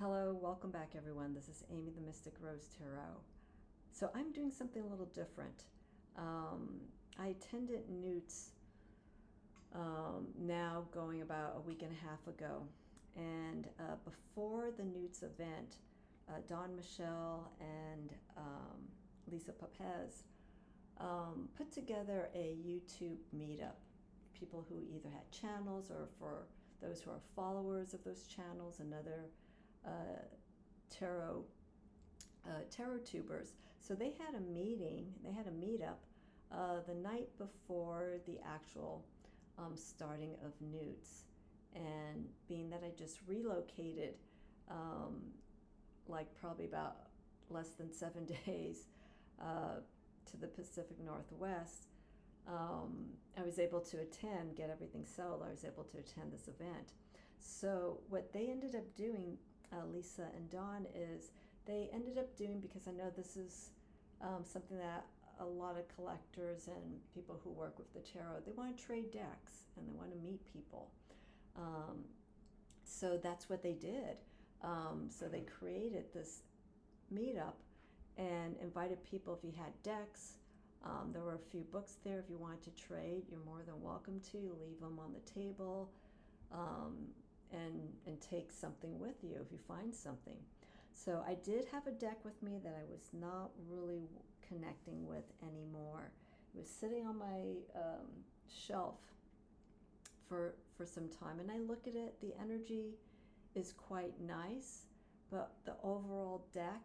Hello, welcome back everyone. This is Amy the Mystic Rose Tarot. So I'm doing something a little different. I attended NWTS now going about a week and a half ago. And before the NWTS event, Don Michelle and Lisa Papez put together a YouTube meetup. People who either had channels or for those who are followers of those channels, another tarot tubers. So they had a meeting, they had a meetup the night before the actual starting of NWTS. And being that I just relocated like probably about less than 7 days to the Pacific Northwest, I was able to get everything settled. I was able to attend this event. So what they ended up doing, Lisa and Dawn, is they ended up doing, because I know this is something that a lot of collectors and people who work with the tarot, they want to trade decks and they want to meet people. So that's what they did. So they created this meetup and invited people if you had decks. There were a few books there. If you wanted to trade, you're more than welcome to. Leave them on the table and take something with you if you find something. So I did have a deck with me that I was not really connecting with anymore. It was sitting on my shelf for some time, and I look at it. The energy is quite nice, but the overall deck,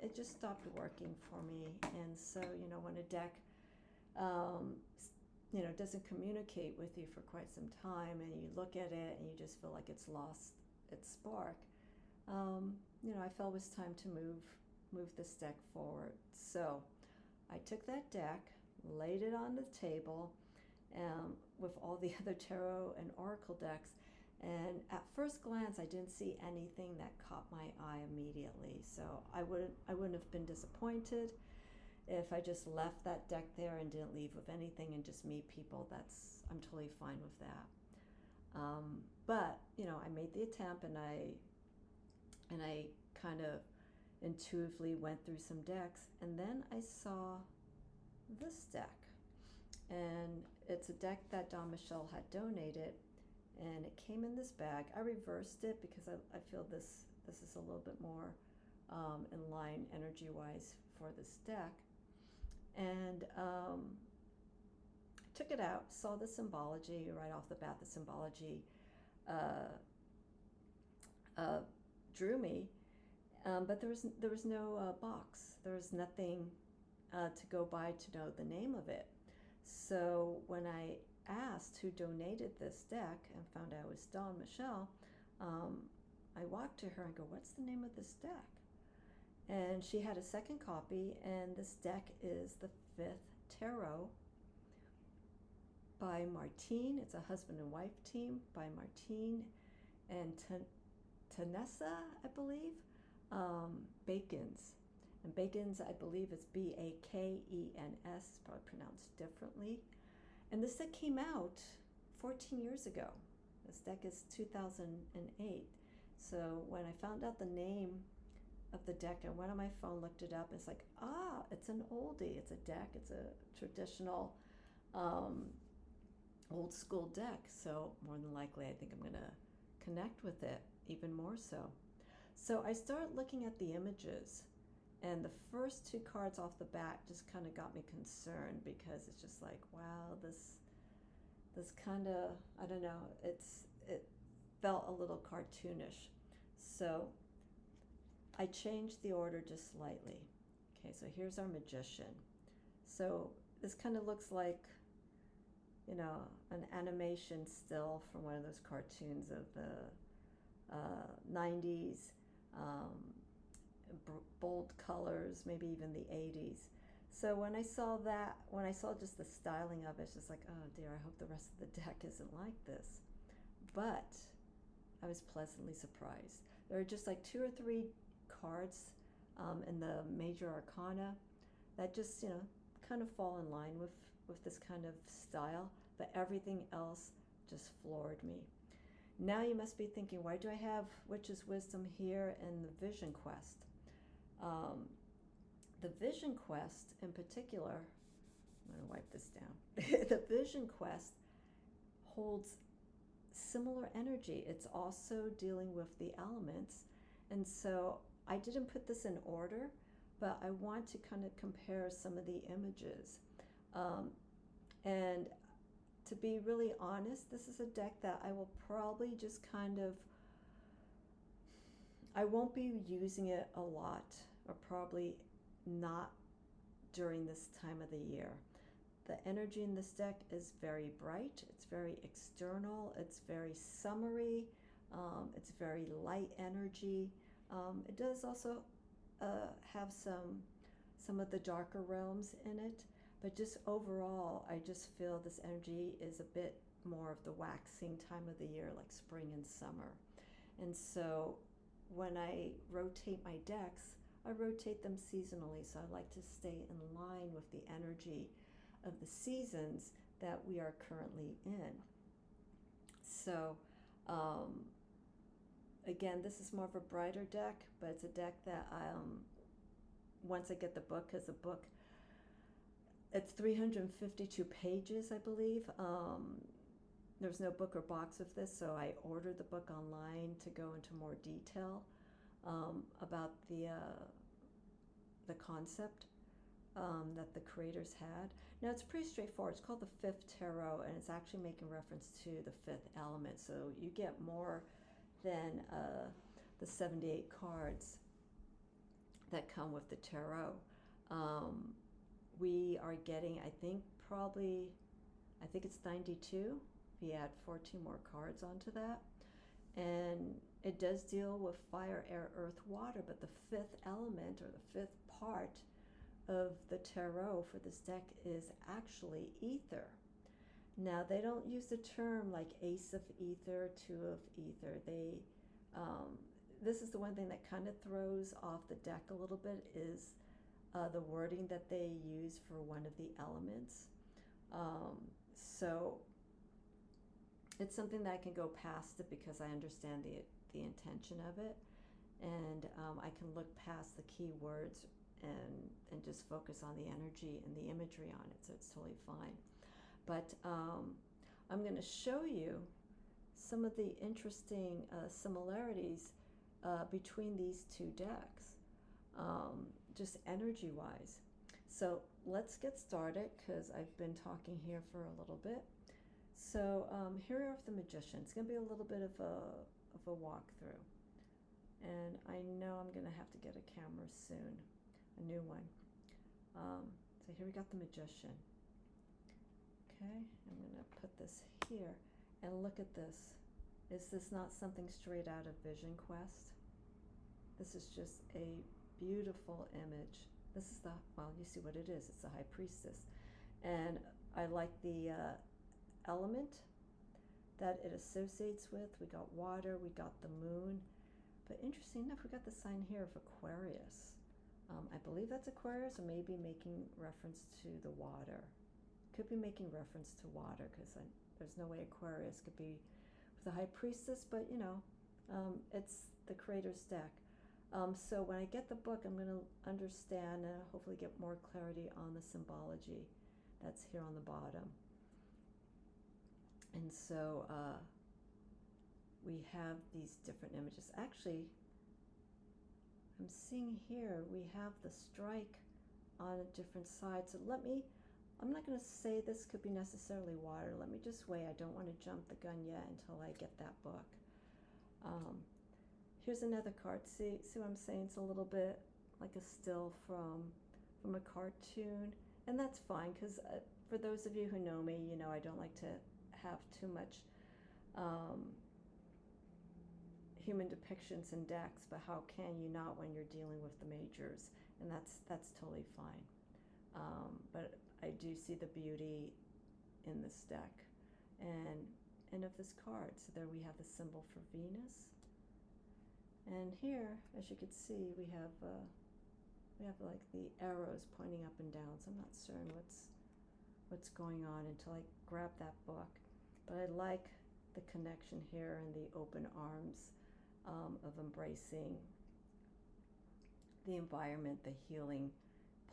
it just stopped working for me. And so, when a deck, doesn't communicate with you for quite some time, and you look at it and you just feel like it's lost its spark, I felt it was time to move this deck forward. So I took that deck, laid it on the table, with all the other tarot and oracle decks. And at first glance, I didn't see anything that caught my eye immediately. So I wouldn't have been disappointed if I just left that deck there and didn't leave with anything and just meet people. I'm totally fine with that. But I made the attempt, and I kind of intuitively went through some decks, and then I saw this deck, and it's a deck that Don Michelle had donated. And it came in this bag. I reversed it because I feel this is a little bit more in line energy-wise for this deck. And I took it out, saw the symbology right off the bat. The symbology drew me, but there was no box. There was nothing to go by to know the name of it. So when I asked who donated this deck and found out it was Dawn Michelle, I walked to her and go, "What's the name of this deck?" And she had a second copy, and this deck is the 5th Tarot by Martien. It's a husband and wife team by Martien and Teressena, I believe, Bakens. And Bakens, I believe, is Bakens, it's probably pronounced differently. And this deck came out 14 years ago. This deck is 2008. So when I found out the name of the deck, I went on my phone, looked it up, and it's like, it's an oldie. It's a deck. It's a traditional old school deck. So more than likely, I think I'm going to connect with it even more so. So I started looking at the images, and the first 2 cards off the bat just kind of got me concerned, because it's just like, wow, this kind of, I don't know, it felt a little cartoonish. So I changed the order just slightly. Okay, so here's our Magician. So this kind of looks like, an animation still from one of those cartoons of the 90s. Bold colors, maybe even the 80s. So when I saw just the styling of it, it's just like, oh dear, I hope the rest of the deck isn't like this. But I was pleasantly surprised. There are just like 2 or 3 cards in the major arcana that just, kind of fall in line with this kind of style, but everything else just floored me. Now you must be thinking, why do I have Witch's Wisdom here in the Vision Quest? The Vision Quest in particular, I'm going to wipe this down. The Vision Quest holds similar energy. It's also dealing with the elements. And so I didn't put this in order, but I want to kind of compare some of the images. And to be really honest, this is a deck that I will probably just kind of, I won't be using it a lot, or probably not during this time of the year. The energy in this deck is very bright, it's very external, it's very summery, it's very light energy. It does also have some of the darker realms in it, but just overall, I just feel this energy is a bit more of the waxing time of the year, like spring and summer. And so when I rotate my decks, I rotate them seasonally, so I like to stay in line with the energy of the seasons that we are currently in. So again, this is more of a brighter deck, but it's a deck that once I get the book, because the book, it's 352 pages, I believe. There's no book or box of this, so I ordered the book online to go into more detail about the concept that the creators had. Now, it's pretty straightforward. It's called the Fifth Tarot, and it's actually making reference to the fifth element. So you get more than the 78 cards that come with the tarot. We are getting, I think it's 92. We add 14 more cards onto that. And it does deal with fire, air, earth, water, but the fifth element, or the fifth part of the tarot for this deck, is actually ether. Now, they don't use the term like ace of ether, two of ether. This is the one thing that kind of throws off the deck a little bit, is the wording that they use for one of the elements. So it's something that I can go past it because I understand the intention of it, and I can look past the key words and just focus on the energy and the imagery on it, so it's totally fine. But I'm going to show you some of the interesting similarities between these two decks, just energy-wise. So let's get started, because I've been talking here for a little bit. So here are the Magician. It's going to be a little bit of a walkthrough, and I know I'm going to have to get a camera soon, a new one. So here we got the Magician. Okay, I'm going to put this here, and look at this. Is this not something straight out of Vision Quest? This is just a beautiful image. This is well, you see what it is. It's the High Priestess. And I like the element that it associates with. We got water, we got the moon. But interesting enough, we got the sign here of Aquarius. I believe that's Aquarius, or maybe making reference to the water. Could be making reference to water, because there's no way Aquarius could be with the High Priestess, but it's the creator's deck. So when I get the book, I'm going to understand and hopefully get more clarity on the symbology that's here on the bottom. And so we have these different images. Actually, I'm seeing here we have the strike on a different side. So I'm not going to say this could be necessarily water. Let me just wait. I don't want to jump the gun yet until I get that book. Here's another card. See what I'm saying? It's a little bit like a still from a cartoon. And that's fine, because for those of you who know me, I don't like to have too much human depictions in decks, but how can you not when you're dealing with the majors? And that's totally fine. But I do see the beauty in this deck and of this card. So there we have the symbol for Venus, and here, as you can see, we have like the arrows pointing up and down. So I'm not certain what's going on until I grab that book. But I like the connection here and the open arms of embracing the environment, the healing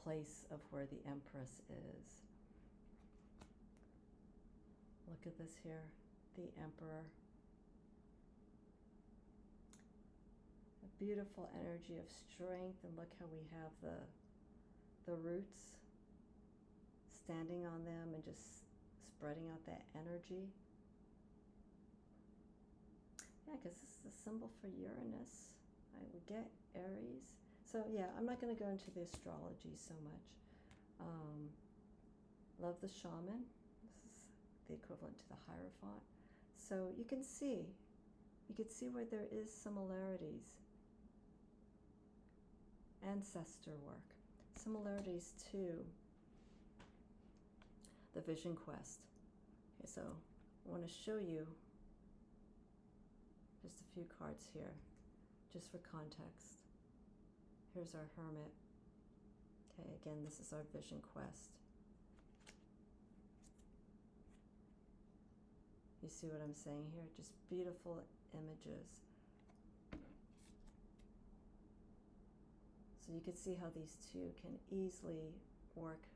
place of where the Empress is. Look at this here, the Emperor. A beautiful energy of strength, and look how we have the roots standing on them and just spreading out that energy. Yeah, because this is a symbol for Uranus. We get Aries. So yeah, I'm not going to go into the astrology so much. Love the shaman. This is the equivalent to the Hierophant. So you can see where there is similarities. Ancestor work. Similarities to the Vision Quest. Okay, so I want to show you just a few cards here, just for context. Here's our Hermit. Okay, again, this is our Vision Quest. You see what I'm saying here? Just beautiful images. So you can see how these two can easily work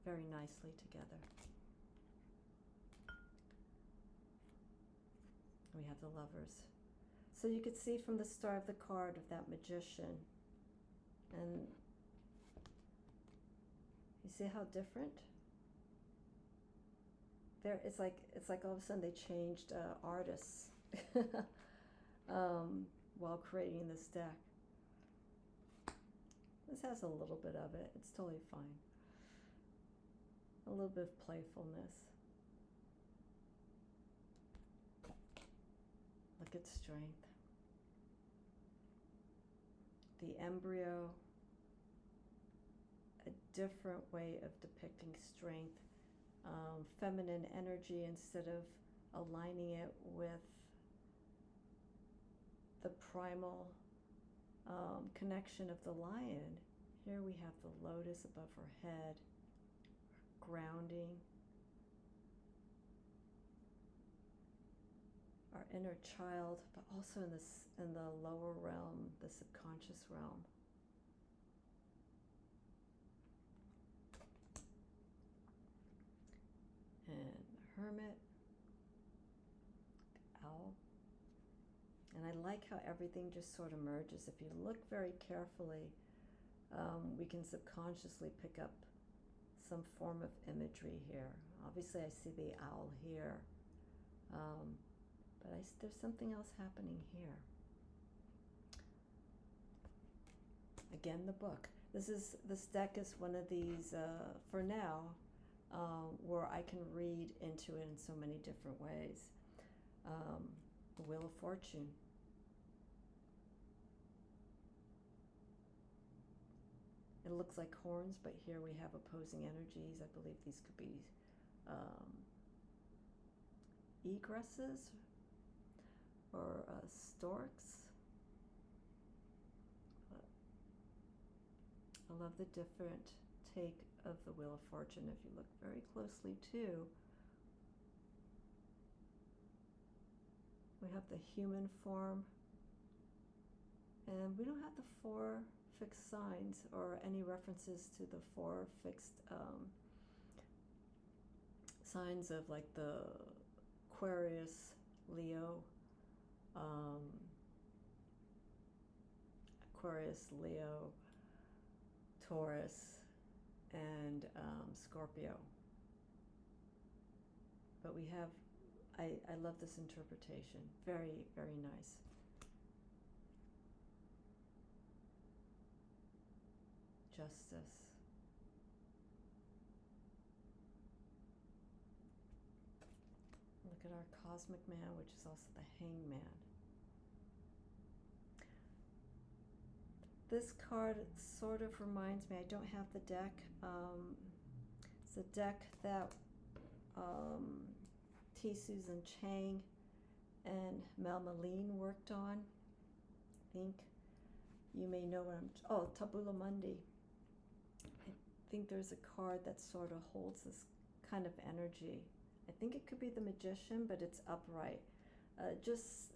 very nicely together. We have the Lovers. So you could see from the star of the card of that Magician, and you see how different? There, it's like all of a sudden they changed artists while creating this deck. This has a little bit of it. It's totally fine. A little bit of playfulness. Look at strength. The embryo, a different way of depicting strength. Feminine energy instead of aligning it with the primal connection of the lion. Here we have the lotus above her head, grounding. Our inner child, but also in the lower realm, the subconscious realm. And Hermit, the owl. And I like how everything just sort of merges. If you look very carefully, we can subconsciously pick up some form of imagery here. Obviously I see the owl here, but there's something else happening here. Again, the book. This deck is one of these, for now, where I can read into it in so many different ways. The Wheel of Fortune. It looks like horns, but here we have opposing energies. I believe these could be egresses or storks. But I love the different take of the Wheel of Fortune. If you look very closely too, we have the human form, and we don't have the 4 fixed signs or any references to the 4 fixed signs of like the Aquarius, Leo, Taurus, and Scorpio. But we have, I love this interpretation. Very, very nice. Justice. Look at our Cosmic Man, which is also the Hangman. This card sort of reminds me, I don't have the deck. It's a deck that T. Susan Chang and Mel Meline worked on. I think you may know what Tabula Mundi. I think there's a card that sort of holds this kind of energy. I think it could be the Magician, but it's upright. Just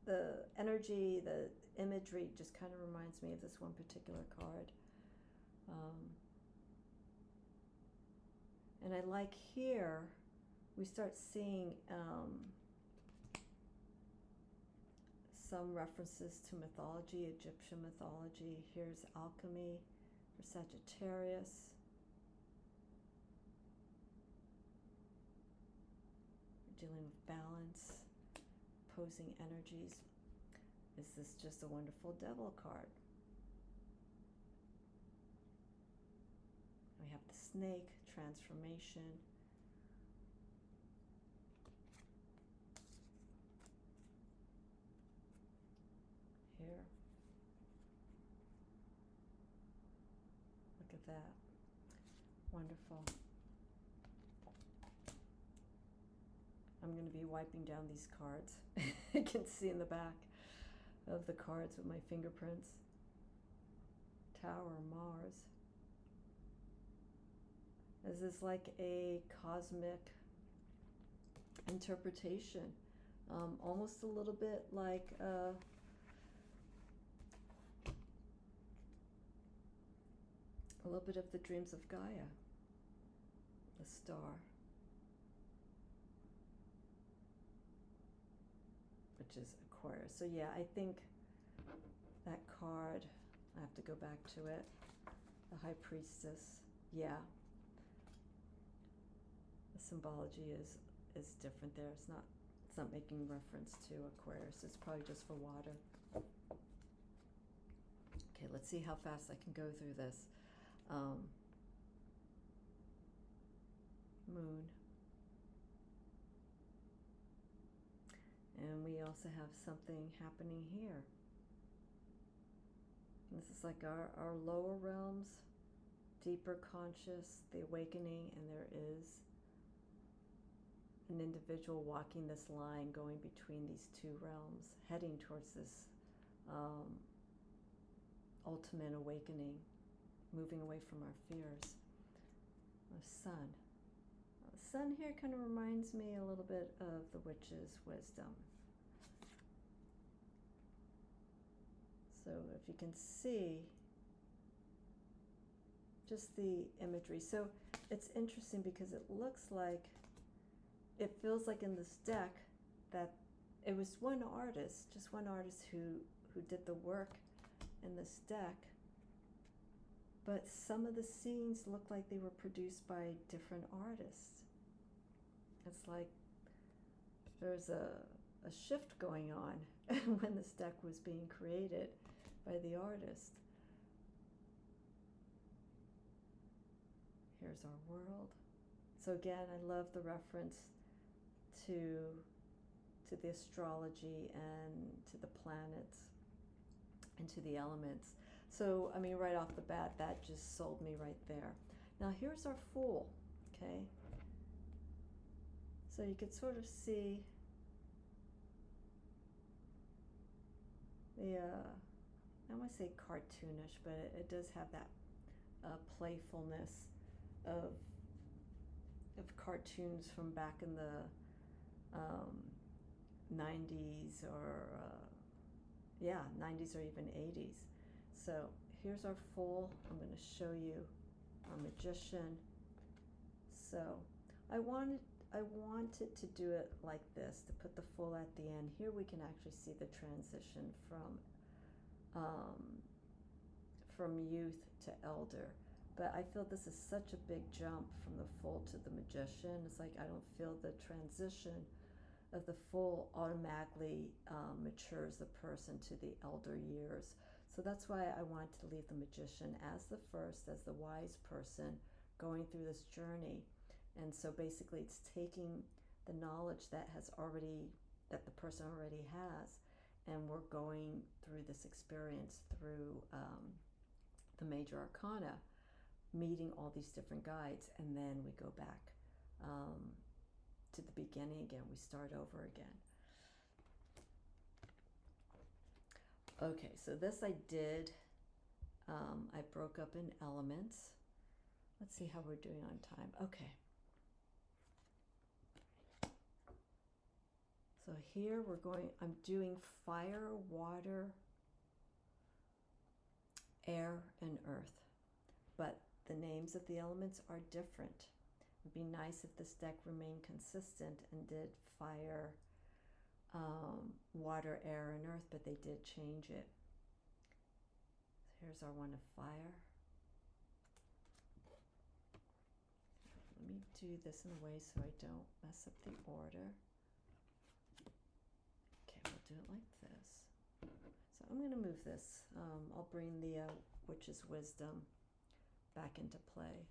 the energy, the imagery just kind of reminds me of this one particular card. And I like here, we start seeing some references to mythology, Egyptian mythology. Here's alchemy for Sagittarius. We're dealing with balance, opposing energies. Is this just a wonderful devil card? We have the snake, transformation. Here. Look at that. Wonderful. I'm going to be wiping down these cards. I can see in the back of the cards with my fingerprints. Tower, Mars. This is like a cosmic interpretation, almost a little bit like a little bit of the dreams of Gaia, the star. Which is Aquarius. So yeah, I think that card, I have to go back to it, the High Priestess, yeah. The symbology is different there. It's not making reference to Aquarius. It's probably just for water. Okay, let's see how fast I can go through this. Moon. And we also have something happening here. This is like our lower realms, deeper conscious, the awakening, and there is an individual walking this line, going between these two realms, heading towards this ultimate awakening, moving away from our fears. The sun. The sun here kind of reminds me a little bit of the witch's wisdom. So if you can see just the imagery. So it's interesting because it looks like, it feels like in this deck that it was one artist, just one artist who did the work in this deck. But some of the scenes look like they were produced by different artists. It's like there's a shift going on when this deck was being created by the artist. Here's our world. So again, I love the reference to the astrology and to the planets and to the elements. So, I mean, right off the bat, that just sold me right there. Now, here's our Fool, okay? So you could sort of see the, I don't want to say cartoonish, but it does have that playfulness of cartoons from back in the 90s or, 90s or even 80s. So here's our Fool. I'm going to show you our Magician. So I wanted to do it like this, to put the Fool at the end. Here we can actually see the transition from youth to elder. But I feel this is such a big jump from the Fool to the Magician. It's like I don't feel the transition of the Fool automatically matures the person to the elder years. So that's why I wanted to leave the Magician as the first, as the wise person going through this journey. And so basically it's taking the knowledge that the person already has, and we're going through this experience through the major arcana, meeting all these different guides, and then we go back to the beginning again. We start over again. Okay, so this I did. I broke up in elements. Let's see how we're doing on time. Okay. So here I'm doing fire, water, air, and earth. But the names of the elements are different. It'd be nice if this deck remained consistent and did fire, water, air, and earth, but they did change it. So here's our one of fire. Let me do this in a way so I don't mess up the order. Okay, we'll do it like this. So I'm going to move this. I'll bring the Witch's Wisdom back into play.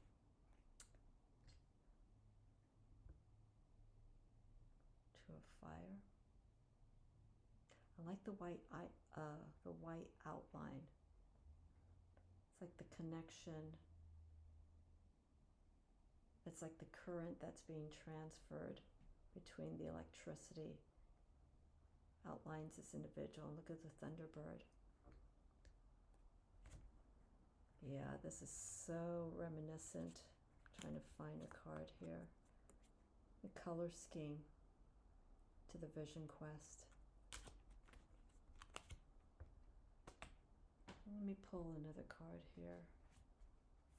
Two of fire. I like the white outline. It's like the connection. It's like the current that's being transferred between the electricity. Outlines this individual. Look at the Thunderbird. Yeah, this is so reminiscent. I'm trying to find a card here. The color scheme to the Vision Quest. Let me pull another card here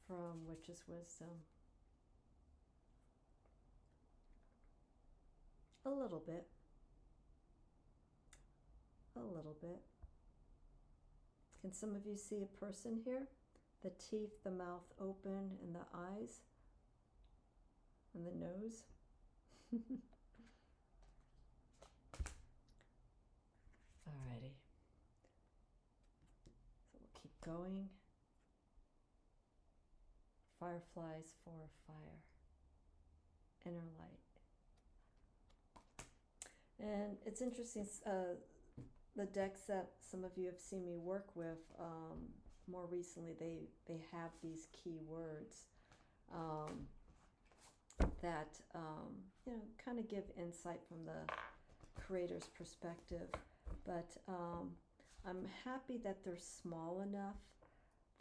from Witch's Wisdom. A little bit. A little bit. Can some of you see a person here? The teeth, the mouth open, and the eyes, and the nose. Alrighty. So we'll keep going. Fireflies for fire. Inner light. And it's interesting, the decks that some of you have seen me work with, more recently, they have these key words that kind of give insight from the creator's perspective. But I'm happy that they're small enough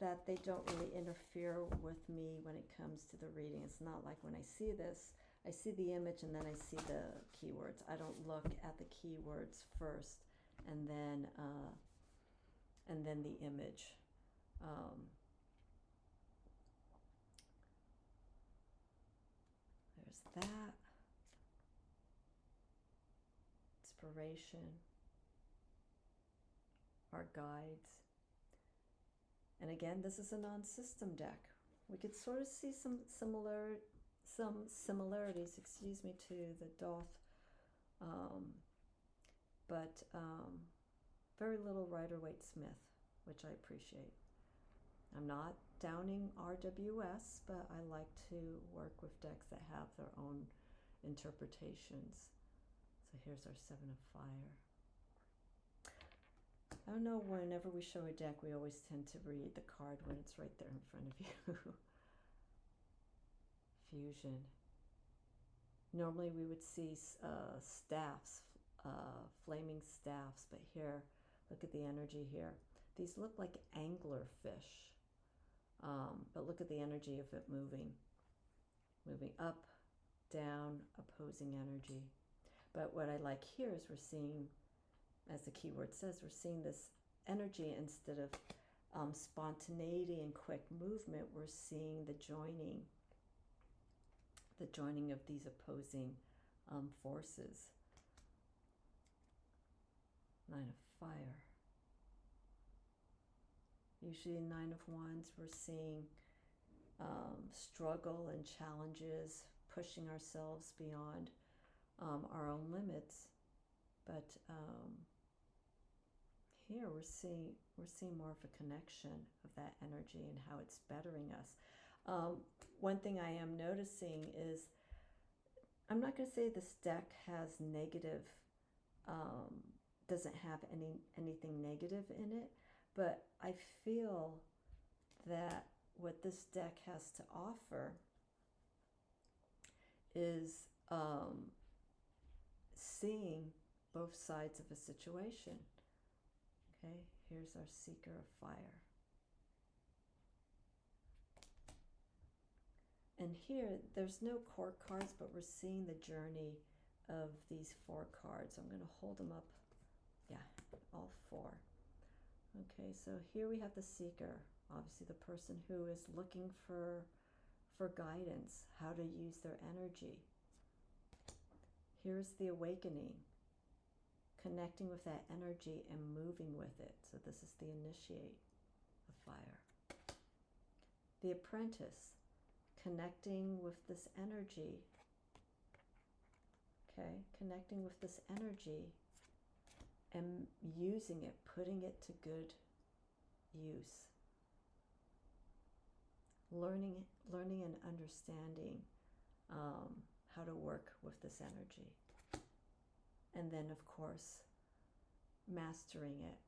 that they don't really interfere with me when it comes to the reading. It's not like when I see this, I see the image and then I see the keywords. I don't look at the keywords first and then the image. There's that. Inspiration. Our guides. And again, this is a non-system deck. We could sort of see some similarities, to the Doth, but very little Rider-Waite-Smith, which I appreciate. I'm not downing RWS, but I like to work with decks that have their own interpretations. So here's our Seven of Fire. I don't know, whenever we show a deck, we always tend to read the card when it's right there in front of you. Fusion. Normally we would see staffs, flaming staffs, but here, look at the energy here. These look like anglerfish, but look at the energy of it moving up, down, opposing energy. But what I like here is we're seeing, as the keyword says, we're seeing this energy instead of spontaneity and quick movement. We're seeing the joining of these opposing forces. Nine of Fire. Usually in Nine of Wands, we're seeing struggle and challenges, pushing ourselves beyond our own limits. But here we're seeing more of a connection of that energy and how it's bettering us. One thing I am noticing is, I'm not going to say this deck has negative, doesn't have anything negative in it, but I feel that what this deck has to offer is seeing both sides of a situation. Okay, here's our Seeker of Fire. And here, there's no court cards, but we're seeing the journey of these 4 cards. I'm going to hold them up. Yeah, all 4. Okay, so here we have the seeker, obviously the person who is looking for guidance, how to use their energy. Here's the awakening, connecting with that energy and moving with it. So this is the initiate of fire. The apprentice, connecting with this energy. Okay, connecting with this energy and using it, putting it to good use. Learning and understanding how to work with this energy. And then, of course, mastering it.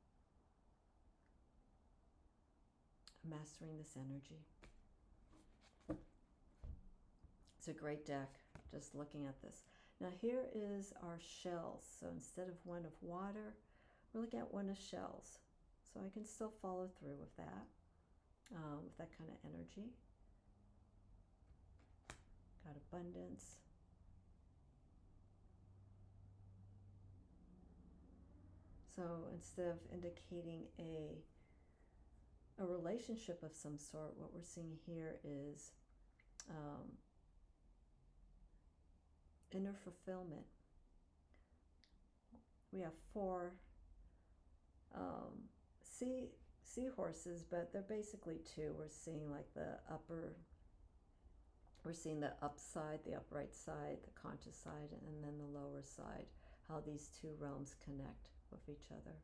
Mastering this energy. It's a great deck, just looking at this. Now here is our shells. So instead of one of water, we're looking at one of shells. So I can still follow through with that kind of energy. Got abundance. So instead of indicating a relationship of some sort, what we're seeing here is inner fulfillment. We have 4 seahorses, but they're basically 2. We're seeing like we're seeing the upside, the upright side, the conscious side, and then the lower side, how these 2 realms connect with each other.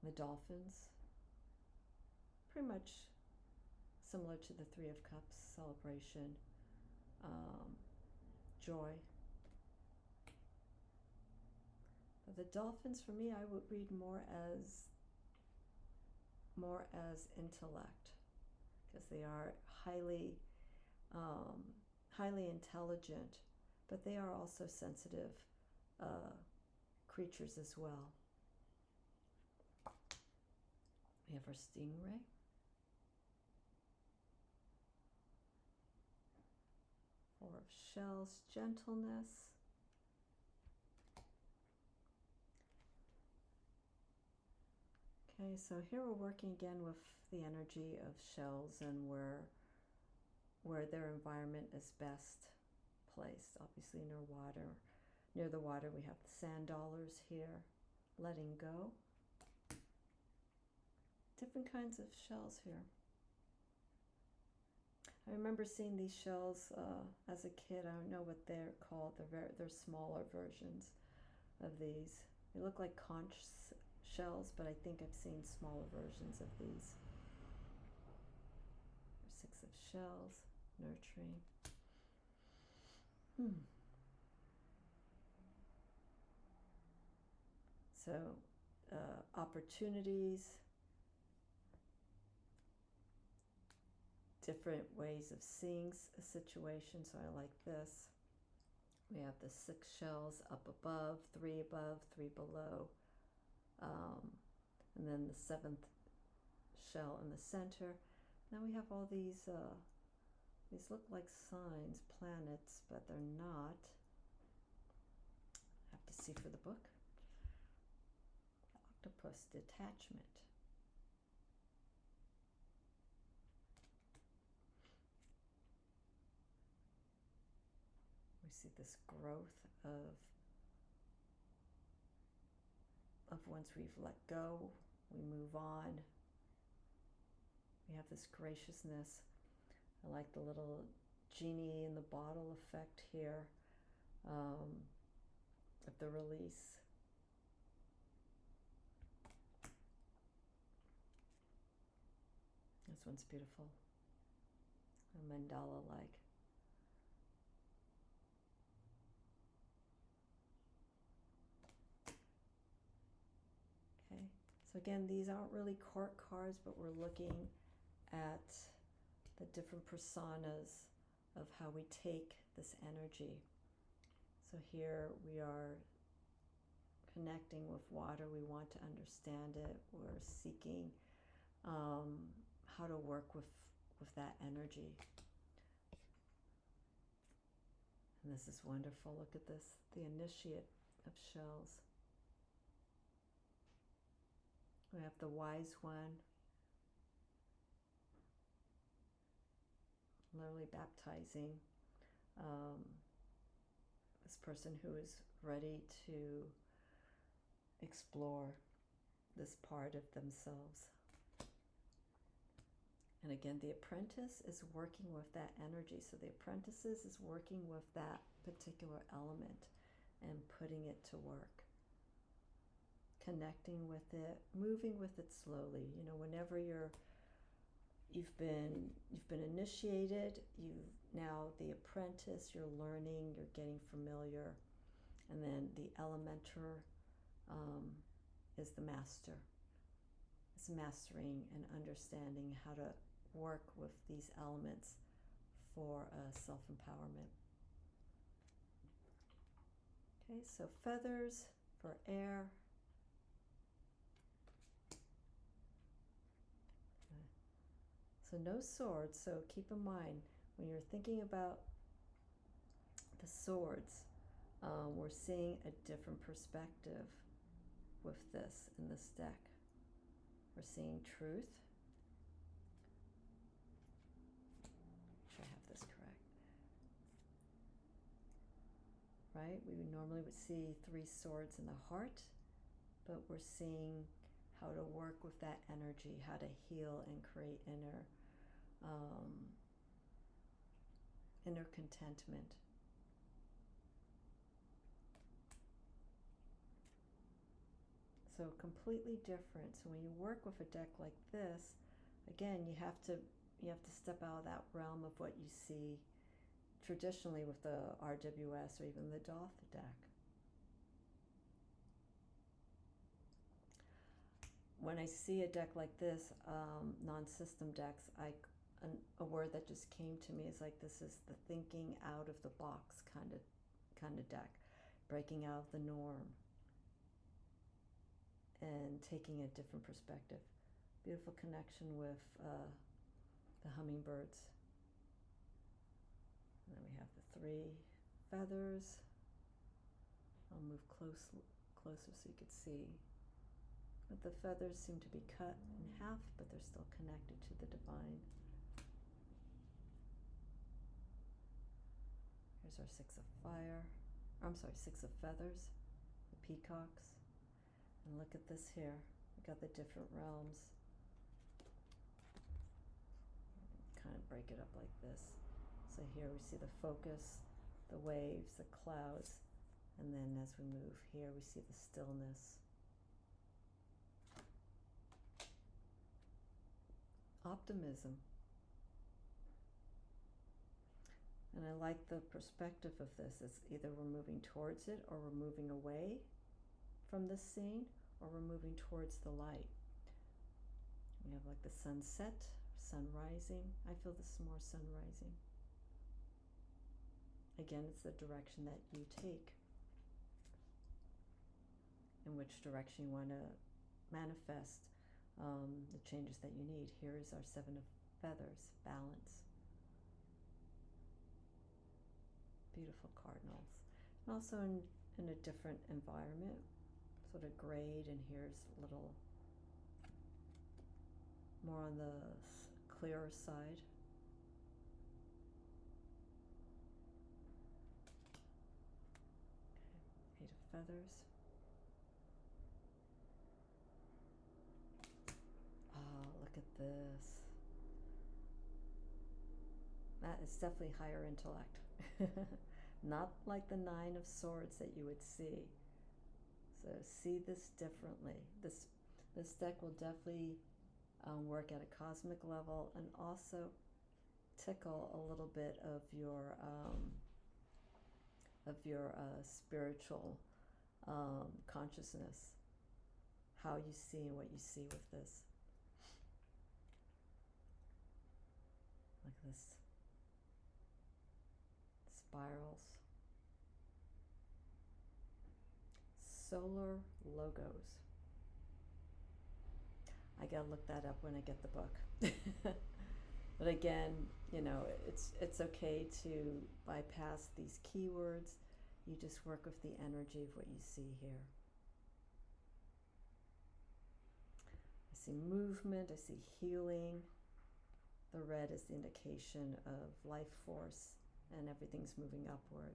The dolphins, pretty much similar to the 3 of Cups, celebration, joy. But the dolphins, for me, I would read more as intellect, because they are highly intelligent, but they are also sensitive creatures as well. We have our stingray. Four of shells, gentleness. Okay, so here we're working again with the energy of shells and where their environment is best placed. Obviously near water. Near the water we have the sand dollars here. Letting go. Different kinds of shells here. I remember seeing these shells as a kid. I don't know what they're called. They're smaller versions of these. They look like conch shells, but I think I've seen smaller versions of these. 6 of shells, nurturing. So, opportunities, different ways of seeing a situation. So I like this. We have the 6 shells up above, 3 above, 3 below. And then the 7th shell in the center. Now we have all these look like signs, planets, but they're not. I have to see for the book. Octopus, detachment. We see this growth of once we've let go, we move on. We have this graciousness. I like the little genie in the bottle effect here of the release. This one's beautiful. A mandala-like. Okay, so again, these aren't really court cards, but we're looking at the different personas of how we take this energy. So here we are connecting with water. We want to understand it. We're seeking how to work with that energy. And this is wonderful. Look at this, the initiate of shells. We have the wise one, literally baptizing this person who is ready to explore this part of themselves. And again, the apprentice is working with that energy. So the apprentice is working with that particular element and putting it to work, connecting with it, moving with it slowly. You know, whenever you've been initiated, now the apprentice, you're learning, you're getting familiar, and then the elementor is the master. It's mastering and understanding how to work with these elements for self-empowerment. Okay, so feathers for air. So no swords, so keep in mind when you're thinking about the swords, we're seeing a different perspective with this in this deck. We're seeing truth. Make sure I have this correct. Right? We normally would see 3 swords in the heart, but we're seeing how to work with that energy, how to heal and create inner contentment. So completely different. So when you work with a deck like this, again, you have to step out of that realm of what you see traditionally with the RWS or even the Doth deck. When I see a deck like this, non-system decks, a word that just came to me is like, this is the thinking out of the box kind of deck, breaking out of the norm and taking a different perspective. Beautiful connection with the hummingbirds. And then we have the 3 feathers. I'll move closer so you could see. But the feathers seem to be cut in half, but they're still connected to the divine. Here's our 6 of fire. I'm sorry, 6 of feathers, the peacocks. And look at this here. We got the different realms. Kind of break it up like this. So here we see the focus, the waves, the clouds, and then as we move here, we see the stillness. Optimism. And I like the perspective of this. It's either we're moving towards it or we're moving away from this scene, or we're moving towards the light. We have like the sunset, sun rising. I feel this is more sun rising. Again, it's the direction that you take, in which direction you want to manifest the changes that you need. Here is our 7 of feathers, balance. Beautiful cardinals. And also in a different environment, sort of grayed, and here's a little more on the clearer side. Okay, 8 of feathers. Oh, look at this. That is definitely higher intellect. Not like the 9 of swords that you would see. So see this differently. This deck will definitely work at a cosmic level and also tickle a little bit of your spiritual consciousness, how you see and what you see with this. Like this. Spirals. Solar logos. I gotta look that up when I get the book. But again, it's okay to bypass these keywords. You just work with the energy of what you see here. I see movement, I see healing. The red is the indication of life force, and everything's moving upward.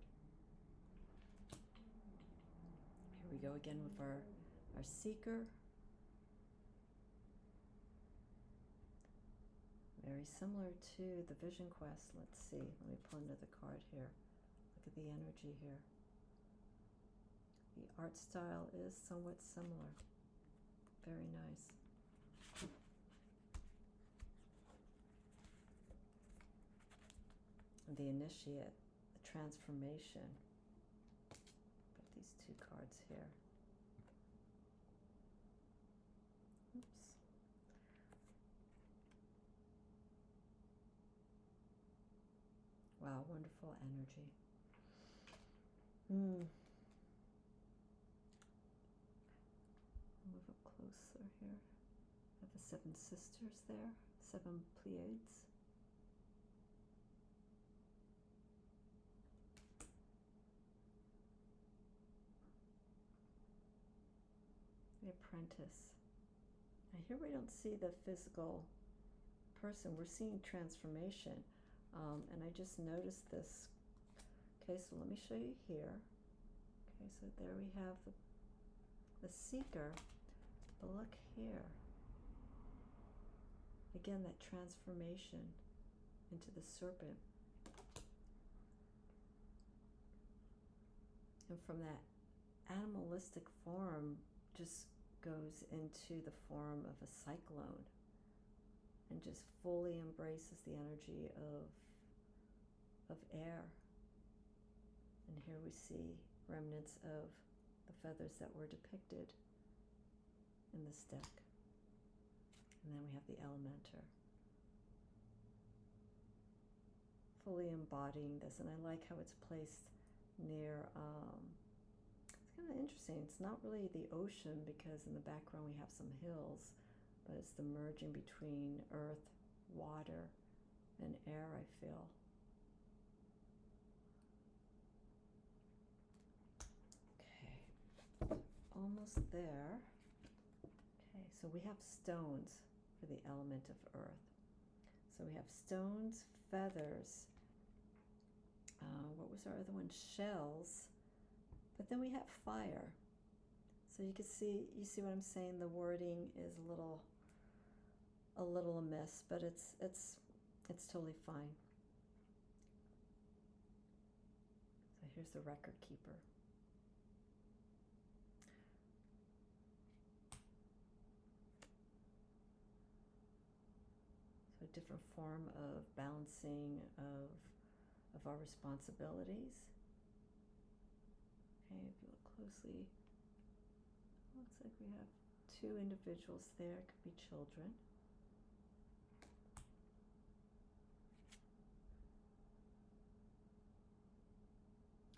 Here we go again with our seeker. Very similar to the vision quest. Let's see. Let me pull another card here. Look at the energy here. The art style is somewhat similar. Very nice. The initiate, the transformation. Put these two cards here. Oops. Wow, wonderful energy. Move up closer here. I have the 7 sisters there, 7 Pleiades. The apprentice. Now here we don't see the physical person, we're seeing transformation. And I just noticed this. Okay, so let me show you here. Okay, so there we have the seeker, but look here. Again, that transformation into the serpent. And from that animalistic form just goes into the form of a cyclone and just fully embraces the energy of air. And here we see remnants of the feathers that were depicted in this deck. And then we have the Elementer, fully embodying this. And I like how it's placed near, it's kind of interesting. It's not really the ocean because in the background we have some hills, but it's the merging between earth, water, and air, I feel. Okay, almost there. Okay, so we have stones for the element of earth. So we have stones, feathers, what was our other one? Shells, but then we have fire. So you see what I'm saying? The wording is a little amiss, but it's totally fine. So here's the record keeper. So a different form of balancing of our responsibilities. Okay, if you look closely, looks like we have 2 individuals there, could be children.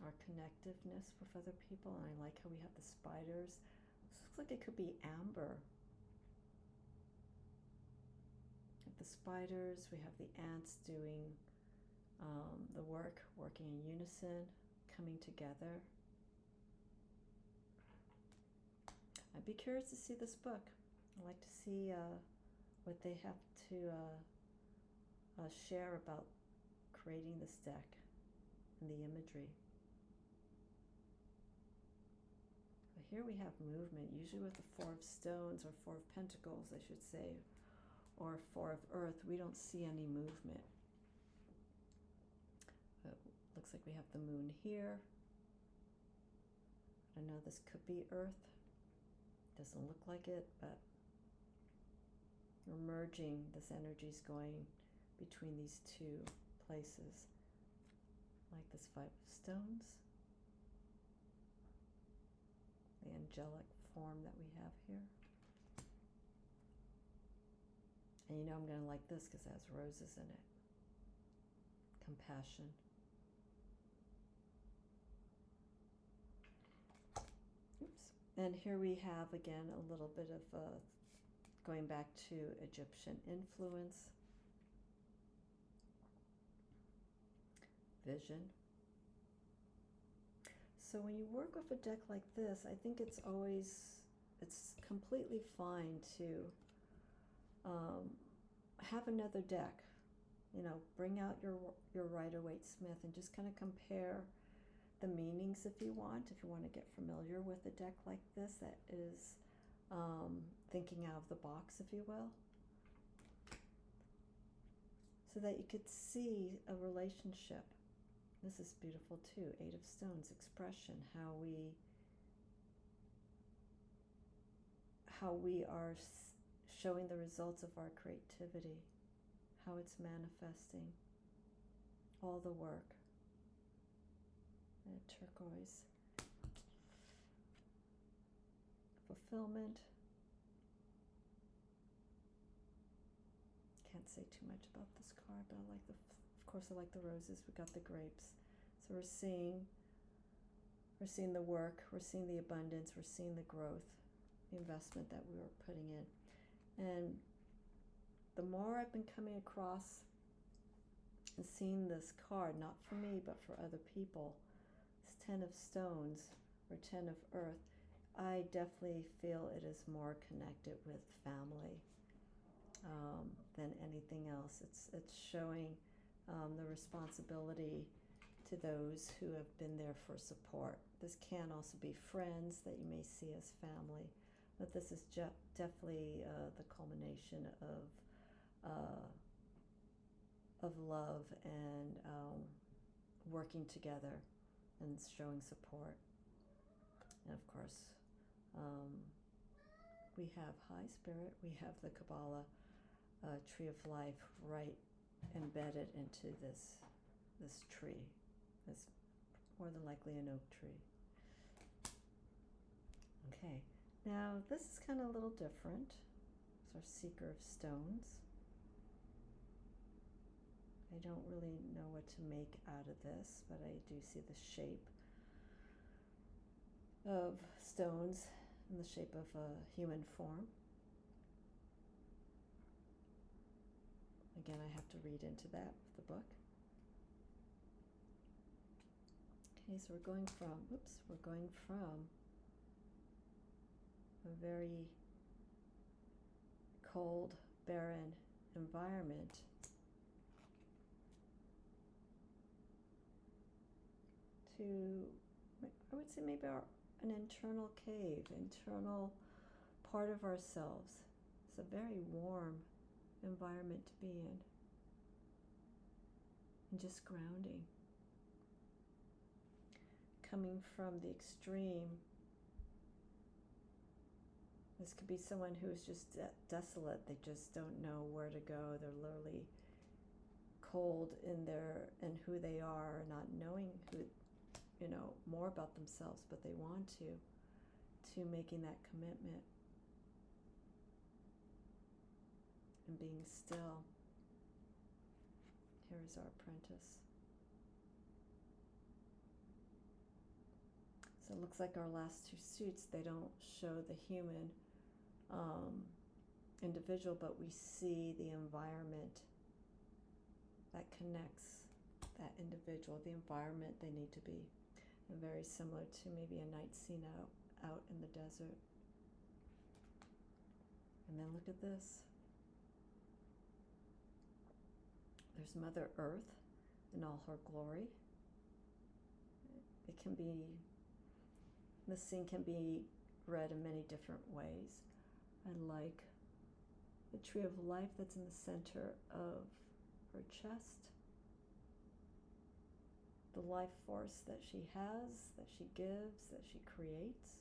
Our connectiveness with other people, and I like how we have the spiders. This looks like it could be amber. With the spiders, we have the ants doing the work, working in unison, coming together. I'd be curious to see this book. I'd like to see what they have to share about creating this deck and the imagery. But here we have movement, usually with the 4 of stones, or 4 of pentacles, I should say, or 4 of earth. We don't see any movement. But looks like we have the moon here. I know this could be earth. Doesn't look like it, but we're merging. This energy is going between these 2 places, like this 5 of stones, the angelic form that we have here. And you know I'm going to like this because it has roses in it. Compassion. Oops. And here we have again a little bit of going back to Egyptian influence. vision. So when you work with a deck like this, I think it's completely fine to have another deck. Bring out your Rider-Waite-Smith and just kind of compare the meanings if you want to get familiar with a deck like this that is thinking out of the box, if you will, so that you could see a relationship. This is beautiful too. 8 of Stones, expression, how we are showing the results of our creativity, how it's manifesting, all the work. And turquoise, fulfillment. Can't say too much about this card, but of course I like the roses. We got the grapes. So we're seeing the work, we're seeing the abundance, we're seeing the growth, the investment that we were putting in. And the more I've been coming across and seeing this card, not for me, but for other people, this 10 of Stones or 10 of Earth, I definitely feel it is more connected with family than anything else. It's showing the responsibility to those who have been there for support. This can also be friends that you may see as family, but this is definitely the culmination of love and working together and showing support. And of course, we have High Spirit, we have the Kabbalah Tree of Life right embedded into this tree. It's more than likely an oak tree. Okay, now this is kind of a little different. It's our Seeker of Stones. I don't really know what to make out of this, but I do see the shape of stones in the shape of a human form. Again, I have to read into that with the book. Okay, so we're going from a very cold, barren environment to, I would say, maybe an internal cave, internal part of ourselves. It's a very warm environment to be in, and just grounding. Coming from the extreme, this could be someone who is just desolate. They just don't know where to go. They're literally cold in who they are, not knowing more about themselves, but they want to making that commitment and being still. Here is our apprentice. So it looks like our last two suits, they don't show the human individual, but we see the environment that connects that individual, the environment they need to be. And very similar to maybe a night scene out in the desert. And then look at this. There's Mother Earth in all her glory. This scene can be read in many different ways. I like the Tree of Life that's in the center of her chest. The life force that she has, that she gives, that she creates.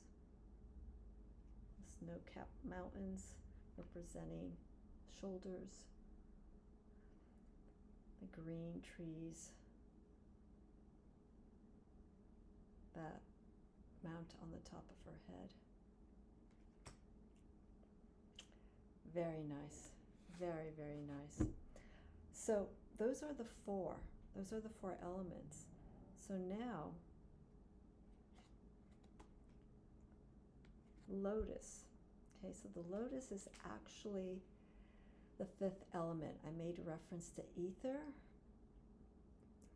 The snow-capped mountains representing shoulders. The green trees that mount on the top of her head. Very nice. Very, very nice. So those are the four elements. So now, Lotus. Okay, so the Lotus is actually the fifth element. I made reference to Aether.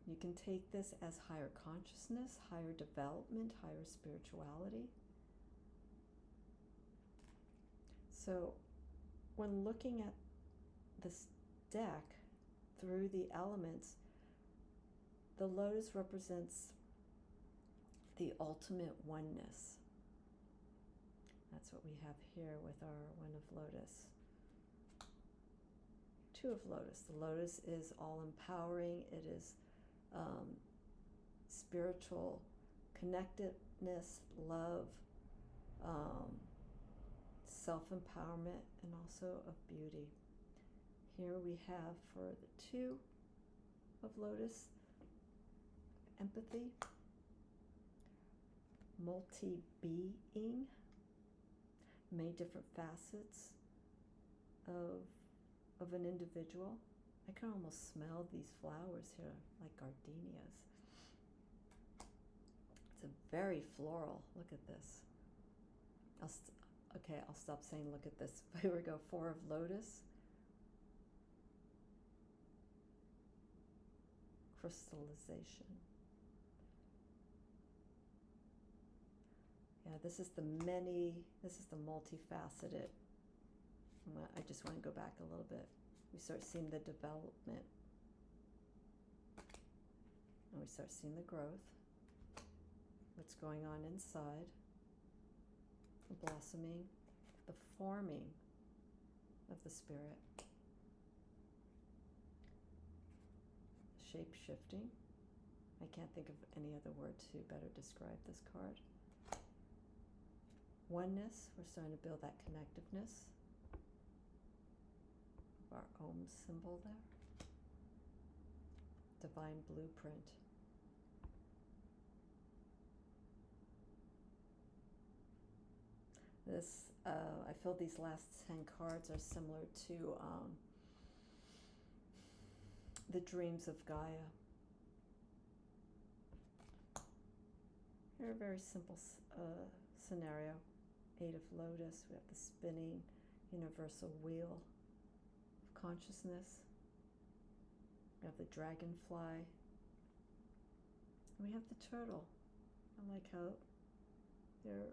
You can take this as higher consciousness, higher development, higher spirituality. So when looking at this deck through the elements, the lotus represents the ultimate oneness. That's what we have here with our One of Lotus. Two of Lotus. The lotus is all empowering. It is spiritual connectedness, love, self-empowerment, and also of beauty. Here we have for the Two of Lotus, empathy, multi-being, many different facets of an individual. I can almost smell these flowers here, like gardenias. It's a very floral. Look at this. I'll stop saying look at this. Here we go. Four of Lotus. Crystallization. Yeah, this is the multifaceted. I just want to go back a little bit. We start seeing the development. And we start seeing the growth. What's going on inside. The blossoming. The forming of the spirit. Shape shifting. I can't think of any other word to better describe this card. Oneness, we're starting to build that connectiveness. Our Om symbol there. Divine blueprint. This, I feel these last 10 cards are similar to the dreams of Gaia. Here, a very simple scenario. 8 of Lotus, we have the spinning universal wheel of consciousness. We have the dragonfly. And we have the turtle. I like how they're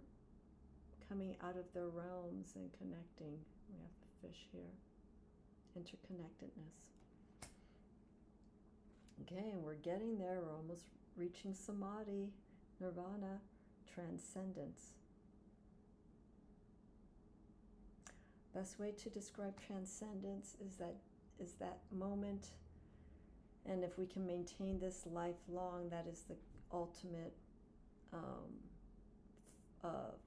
coming out of their realms and connecting. We have the fish here. Interconnectedness. Okay, and we're getting there. We're almost reaching samadhi, nirvana, transcendence. Best way to describe transcendence is that moment, and if we can maintain this lifelong, that is the ultimate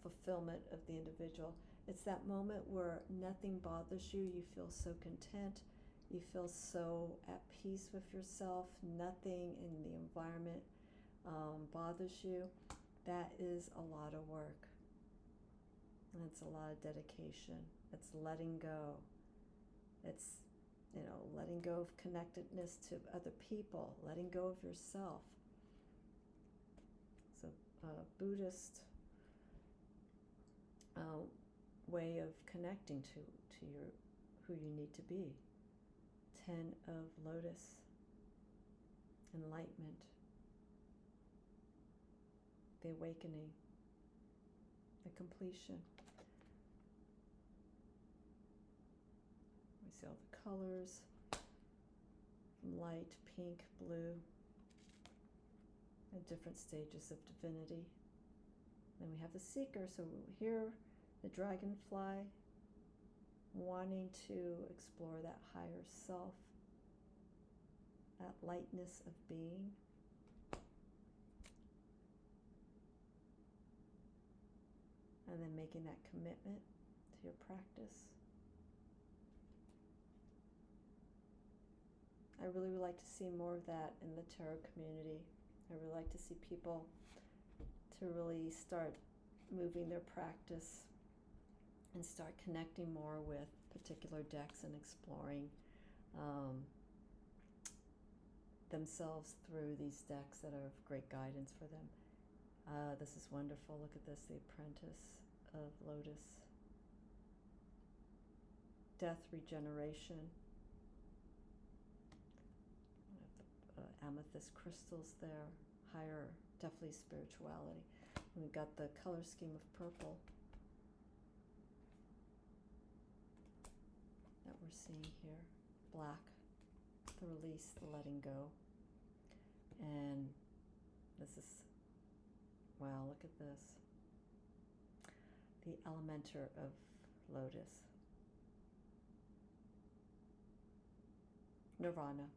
fulfillment of the individual. It's that moment where nothing bothers you. You feel so content. You feel so at peace with yourself. Nothing in the environment bothers you. That is a lot of work. And it's a lot of dedication. It's letting go. It's, letting go of connectedness to other people, letting go of yourself. It's a Buddhist way of connecting to who you need to be. 10 of Lotus, enlightenment, the awakening, the completion. We see all the colors, from light, pink, blue, at different stages of divinity. Then we have the seeker. So here, the dragonfly, wanting to explore that higher self, that lightness of being. And then making that commitment to your practice. I really would like to see more of that in the tarot community. I would like to see people to really start moving their practice and start connecting more with particular decks and exploring themselves through these decks that are of great guidance for them. This is wonderful. Look at this, the Apprentice of Lotus. Death, regeneration. amethyst crystals there, higher, definitely spirituality. And we've got the color scheme of purple that we're seeing here, black, the release, the letting go. And this is, wow, look at this. The Elementer of Lotus. Nirvana.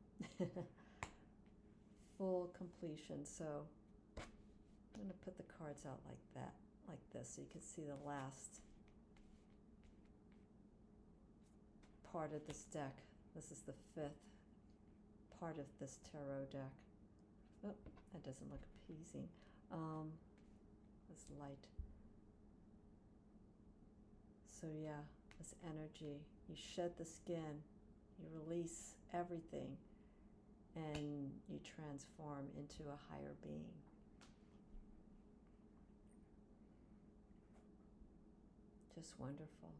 Full completion. So I'm going to put the cards out like that, like this, so you can see the last part of this deck. This is the 5th part of this tarot deck. Oh, that doesn't look appeasing. This light. So yeah, this energy, you shed the skin, you release everything, and you transform into a higher being. Just wonderful.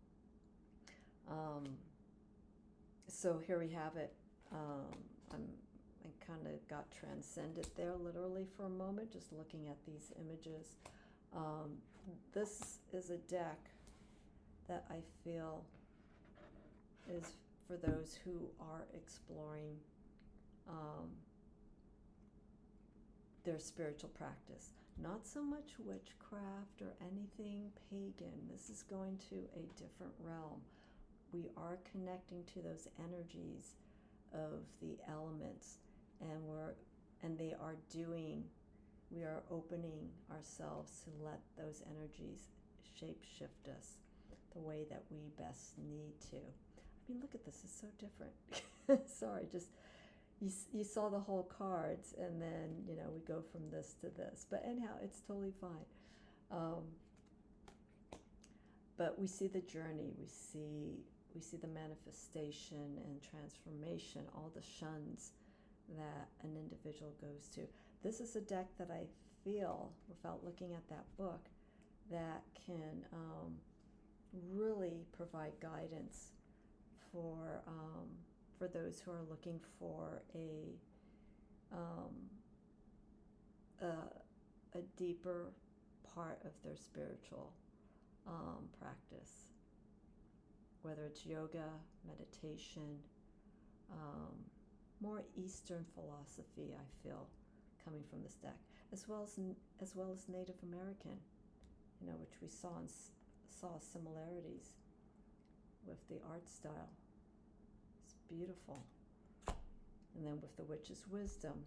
So here we have it. I kind of got transcended there literally for a moment, just looking at these images. This is a deck that I feel is for those who are exploring their spiritual practice. Not so much witchcraft or anything pagan. This is going to a different realm. We are connecting to those energies of the elements, and we are opening ourselves to let those energies shape shift us the way that we best need to. I mean, look at this, it's so different. Sorry, just you saw the whole cards, and then we go from this to this. But anyhow, it's totally fine. But we see the journey, we see the manifestation and transformation, all the shuns that an individual goes to. This is a deck that I feel, without looking at that book, that can really provide guidance for those who are looking for a deeper part of their spiritual practice, whether it's yoga, meditation, more Eastern philosophy, I feel, coming from this deck, as well as Native American, which we saw similarities with the art style. It's beautiful. And then with the Witch's Wisdom.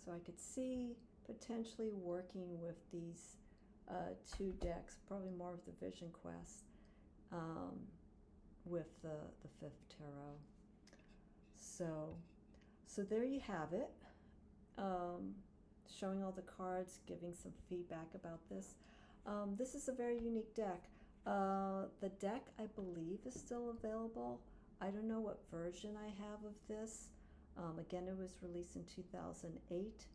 So I could see potentially working with these 2 decks, probably more of the Vision Quest, with the 5th tarot. So there you have it. Showing all the cards, giving some feedback about this. This is a very unique deck. The deck, I believe, is still available. I don't know what version I have of this. Again, it was released in 2008,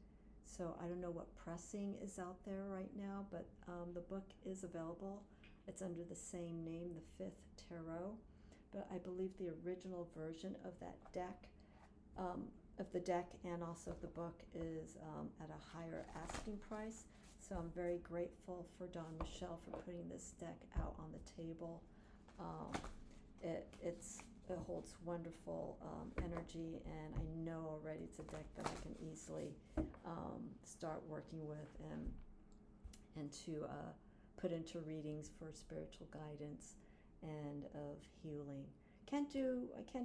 so I don't know what pressing is out there right now, but the book is available. It's under the same name, the 5th Tarot, but I believe the original version of that deck, of the deck and also the book, is at a higher asking price. So I'm very grateful for Don Michelle for putting this deck out on the table. It holds wonderful energy, and I know already it's a deck that I can easily start working with and to put into readings for spiritual guidance and of healing. I can't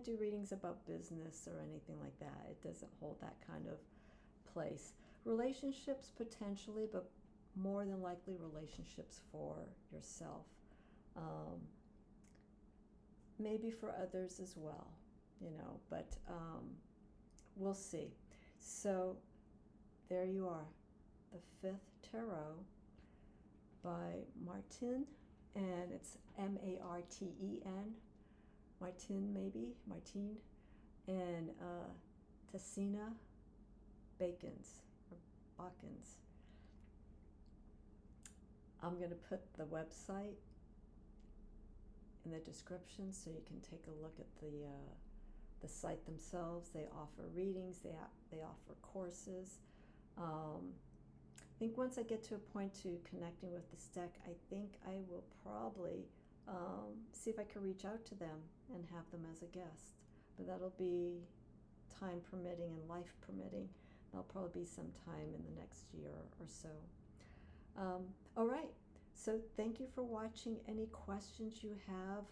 do readings about business or anything like that. It doesn't hold that kind of place. Relationships potentially, but more than likely relationships for yourself. Maybe for others as well, but we'll see. So there you are, the 5th Tarot by Martien, and it's Marten, Martien, and Teressena, Bakens, or Bakens. I'm going to put the website in the description so you can take a look at the site themselves. They offer readings, they offer courses. I think once I get to a point to connecting with this deck, I think I will probably see if I can reach out to them and have them as a guest. But that'll be time permitting and life permitting. That'll probably be sometime in the next year or so. All right, so thank you for watching. Any questions you have,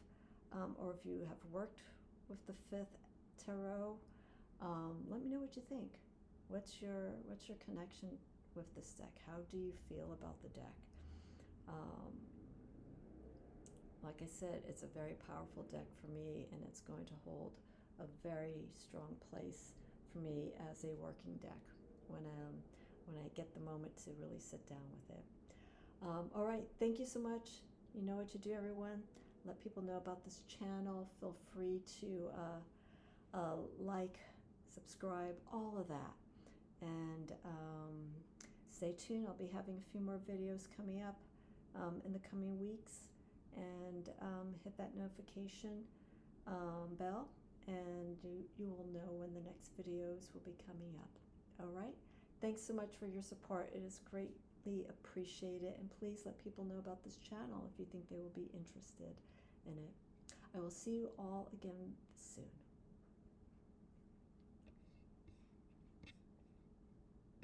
or if you have worked with the 5th tarot, let me know what you think. What's your connection with this deck? How do you feel about the deck? Like I said, it's a very powerful deck for me, and it's going to hold a very strong place for me as a working deck when I get the moment to really sit down with it. All right, thank you so much. You know what to do, everyone. Let people know about this channel. Feel free to like, subscribe, all of that. And stay tuned. I'll be having a few more videos coming up in the coming weeks. And hit that notification bell, and you will know when the next videos will be coming up. All right? Thanks so much for your support. It is greatly appreciated. And please let people know about this channel if you think they will be interested in it. I will see you all again soon.